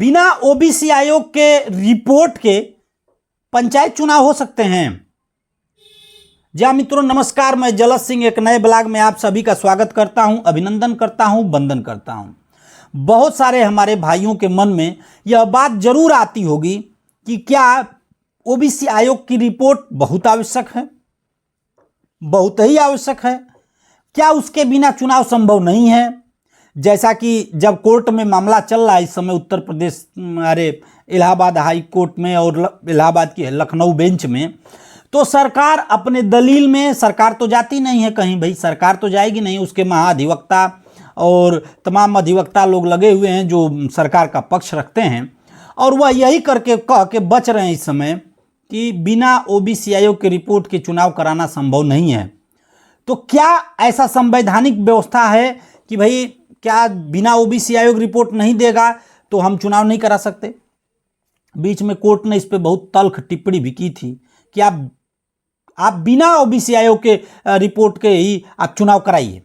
बिना ओबीसी आयोग के रिपोर्ट के पंचायत चुनाव हो सकते हैं। जी हाँ मित्रों, नमस्कार। मैं जलस सिंह एक नए ब्लॉग में आप सभी का स्वागत करता हूं, अभिनंदन करता हूं, वंदन करता हूं। बहुत सारे हमारे भाइयों के मन में यह बात जरूर आती होगी कि क्या ओबीसी आयोग की रिपोर्ट बहुत आवश्यक है, बहुत ही आवश्यक है, क्या उसके बिना चुनाव संभव नहीं है। जैसा कि जब कोर्ट में मामला चल रहा है इस समय उत्तर प्रदेश, इलाहाबाद हाई कोर्ट में और इलाहाबाद की लखनऊ बेंच में, तो सरकार अपने दलील में, सरकार तो जाती नहीं है कहीं, भाई सरकार तो जाएगी नहीं, उसके महाधिवक्ता और तमाम अधिवक्ता लोग लगे हुए हैं जो सरकार का पक्ष रखते हैं, और वह यही करके कह के बच रहे हैं इस समय कि बिना ओबीसी आयोग की रिपोर्ट के चुनाव कराना संभव नहीं है। तो क्या ऐसा संवैधानिक व्यवस्था है कि भाई क्या बिना ओबीसी आयोग रिपोर्ट नहीं देगा तो हम चुनाव नहीं करा सकते? बीच में कोर्ट ने इस पे बहुत तल्ख टिप्पणी भी की थी कि आप बिना ओबीसी आयोग के रिपोर्ट के ही आप चुनाव कराइए।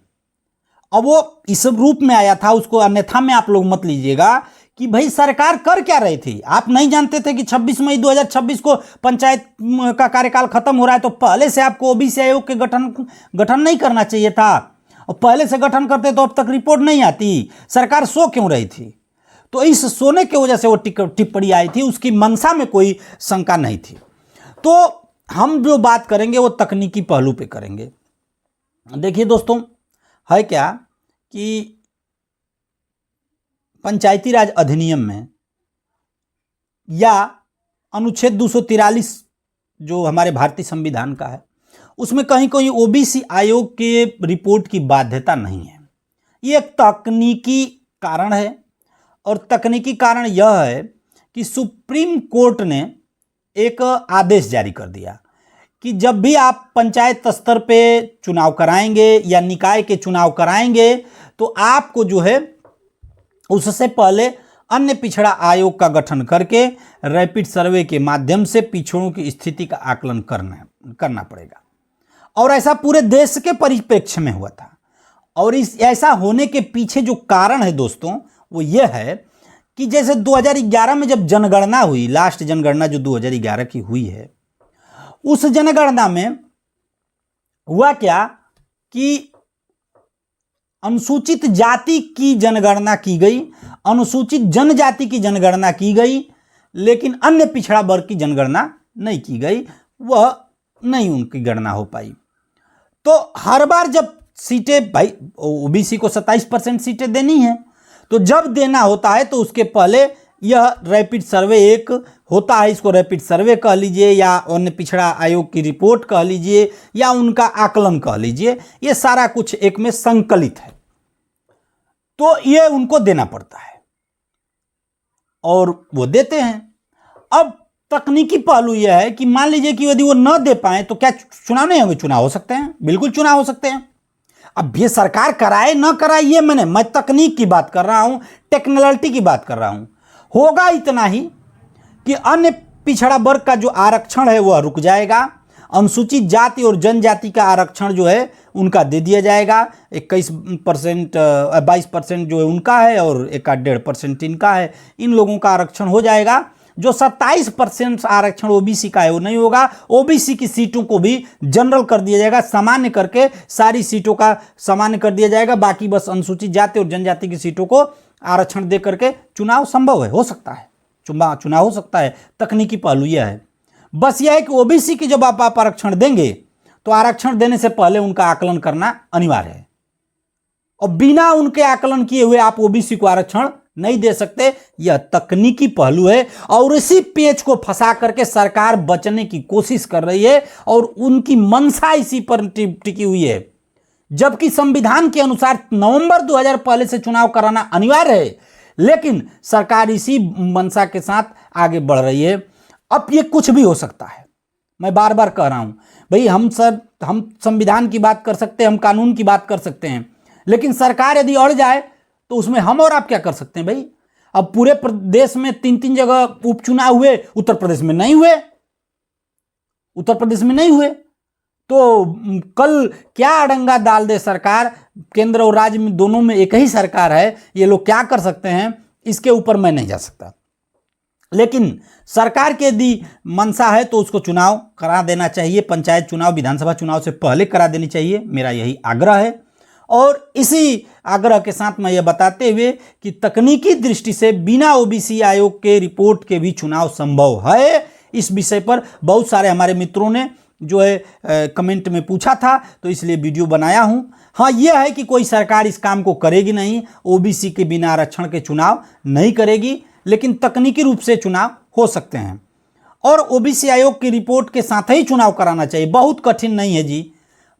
अब वो इस रूप में आया था, उसको अन्यथा में आप लोग मत लीजिएगा कि भाई सरकार कर क्या रही थी। आप नहीं जानते थे कि 26 मई 2026 को पंचायत का कार्यकाल खत्म हो रहा है, तो पहले से आपको ओबीसी आयोग के गठन नहीं करना चाहिए था, और पहले से गठन करते तो अब तक रिपोर्ट नहीं आती। सरकार सो क्यों रही थी? तो इस सोने की वजह से वो टिप्पणी आई थी, उसकी मंशा में कोई शंका नहीं थी। तो हम जो बात करेंगे वो तकनीकी पहलू पे करेंगे। देखिए दोस्तों, है क्या कि पंचायती राज अधिनियम में या अनुच्छेद 243 जो हमारे भारतीय संविधान का है, उसमें कहीं कहीं ओबीसी आयोग के रिपोर्ट की बाध्यता नहीं है। ये एक तकनीकी कारण है, और तकनीकी कारण यह है कि सुप्रीम कोर्ट ने एक आदेश जारी कर दिया कि जब भी आप पंचायत स्तर पे चुनाव कराएंगे या निकाय के चुनाव कराएंगे तो आपको जो है उससे पहले अन्य पिछड़ा आयोग का गठन करके रैपिड सर्वे के माध्यम से पिछड़ों की स्थिति का आकलन करना पड़ेगा। और ऐसा पूरे देश के परिप्रेक्ष्य में हुआ था। और इस ऐसा होने के पीछे जो कारण है दोस्तों, वो ये है कि जैसे 2011 में जब जनगणना हुई, लास्ट जनगणना जो 2011 की हुई है, उस जनगणना में हुआ क्या कि अनुसूचित जाति की जनगणना की गई, अनुसूचित जनजाति की जनगणना की गई, लेकिन अन्य पिछड़ा वर्ग की जनगणना नहीं की गई, वह नहीं उनकी गणना हो पाई। तो हर बार जब सीटें, भाई ओबीसी को 27% सीटें देनी है, तो जब देना होता है तो उसके पहले यह रैपिड सर्वे एक होता है, इसको रैपिड सर्वे कह लीजिए या अन्य पिछड़ा आयोग की रिपोर्ट कह लीजिए या उनका आकलन कह लीजिए, ये सारा कुछ एक में संकलित है। तो ये उनको देना पड़ता है और वो देते हैं। अब तकनीकी पहलू यह है कि मान लीजिए कि यदि वो न दे पाए तो क्या चुनाव नहीं होंगे? चुनाव हो सकते हैं, बिल्कुल चुनाव हो सकते हैं। अब ये सरकार कराए न कराए ये मैं तकनीक की बात कर रहा हूं, टेक्नोलॉजी की बात कर रहा हूं। होगा इतना ही कि अन्य पिछड़ा वर्ग का जो आरक्षण है वह रुक जाएगा, अनुसूचित जाति और जनजाति का आरक्षण जो है उनका दे दिया जाएगा। 22% जो है उनका है और 1.5% इनका है, इन लोगों का आरक्षण हो जाएगा। जो 27% आरक्षण ओबीसी का है वो नहीं होगा। ओबीसी की सीटों को भी जनरल कर दिया जाएगा, सामान्य करके सारी सीटों का सामान्य कर दिया जाएगा। बाकी बस अनुसूचित जाति और जनजाति की सीटों को आरक्षण दे करके चुनाव संभव है, हो सकता है, चुनाव हो सकता है। तकनीकी पहलू यह है। बस यह है कि ओबीसी की जब आप आरक्षण देंगे तो आरक्षण देने से पहले उनका आकलन करना अनिवार्य है, और बिना उनके आकलन किए हुए आप ओबीसी को आरक्षण नहीं दे सकते। यह तकनीकी पहलू है, और इसी पेच को फंसा करके सरकार बचने की कोशिश कर रही है, और उनकी मंशा इसी पर टिकी हुई है। जबकि संविधान के अनुसार नवंबर 2000 पहले से चुनाव कराना अनिवार्य है, लेकिन सरकार इसी मंशा के साथ आगे बढ़ रही है। अब ये कुछ भी हो सकता है, मैं बार बार कह रहा हूं भाई, हम संविधान की बात कर सकते हैं, हम कानून की बात कर सकते हैं, लेकिन सरकार यदि अड़ जाए तो उसमें हम और आप क्या कर सकते हैं भाई? अब पूरे प्रदेश में 3 जगह उपचुनाव हुए, उत्तर प्रदेश में नहीं हुए, तो कल क्या अड़ंगा डाल दे सरकार, केंद्र और राज्य में दोनों में एक ही सरकार है, ये लोग क्या कर सकते हैं इसके ऊपर मैं नहीं जा सकता। लेकिन सरकार के यदि मंशा है तो उसको चुनाव करा देना चाहिए। पंचायत चुनाव विधानसभा चुनाव से पहले करा देनी चाहिए, मेरा यही आग्रह है। और इसी आग्रह के साथ मैं यह बताते हुए कि तकनीकी दृष्टि से बिना ओबीसी आयोग के रिपोर्ट के भी चुनाव संभव है, इस विषय पर बहुत सारे हमारे मित्रों ने जो है कमेंट में पूछा था, तो इसलिए वीडियो बनाया हूं। हाँ, यह है कि कोई सरकार इस काम को करेगी नहीं, ओबीसी के बिना आरक्षण के चुनाव नहीं करेगी, लेकिन तकनीकी रूप से चुनाव हो सकते हैं। और ओबीसी आयोग की रिपोर्ट के साथ ही चुनाव कराना चाहिए, बहुत कठिन नहीं है जी।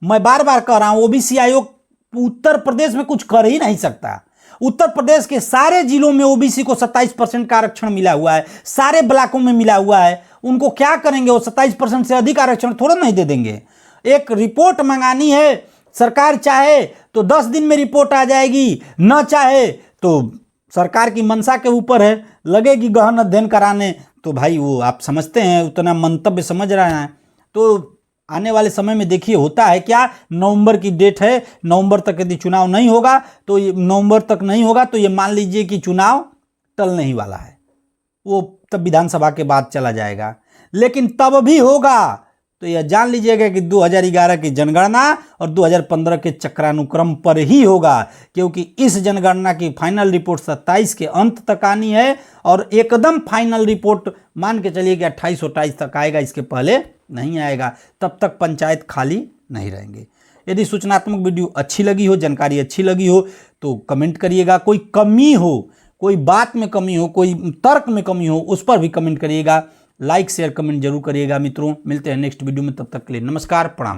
मैं बार बार कह रहा हूं, ओबीसी आयोग उत्तर प्रदेश में कुछ कर ही नहीं सकता। उत्तर प्रदेश के सारे जिलों में ओबीसी को 27% का आरक्षण मिला हुआ है, सारे ब्लॉकों में मिला हुआ है। उनको क्या करेंगे? वो 27% से अधिक आरक्षण थोड़ा नहीं दे देंगे। एक रिपोर्ट मंगानी है, सरकार चाहे तो 10 दिन में रिपोर्ट आ जाएगी, न चाहे तो सरकार की मंशा के ऊपर है, लगेगी गहन अध्ययन कराने, तो भाई वो आप समझते हैं, उतना मंतव्य समझ रहे हैं। तो आने वाले समय में देखिए होता है क्या। नवंबर की डेट है, नवंबर तक यदि चुनाव नहीं होगा तो ये नवंबर तक नहीं होगा तो ये मान लीजिए कि चुनाव टलने ही वाला है, वो तब विधानसभा के बाद चला जाएगा। लेकिन तब भी होगा तो यह जान लीजिएगा कि 2011 की जनगणना और 2015 के चक्रानुक्रम पर ही होगा, क्योंकि इस जनगणना की फाइनल रिपोर्ट 27 के अंत तक आनी है और एकदम फाइनल रिपोर्ट मान के चलिए कि 28-28 तक आएगा, इसके पहले नहीं आएगा। तब तक पंचायत खाली नहीं रहेंगे। यदि सूचनात्मक वीडियो अच्छी लगी हो, जानकारी अच्छी लगी हो तो कमेंट करिएगा। कोई कमी हो, कोई बात में कमी हो, कोई तर्क में कमी हो, उस पर भी कमेंट करिएगा। लाइक शेयर कमेंट जरूर करिएगा मित्रों। मिलते हैं नेक्स्ट वीडियो में, तब तक के लिए नमस्कार, प्रणाम।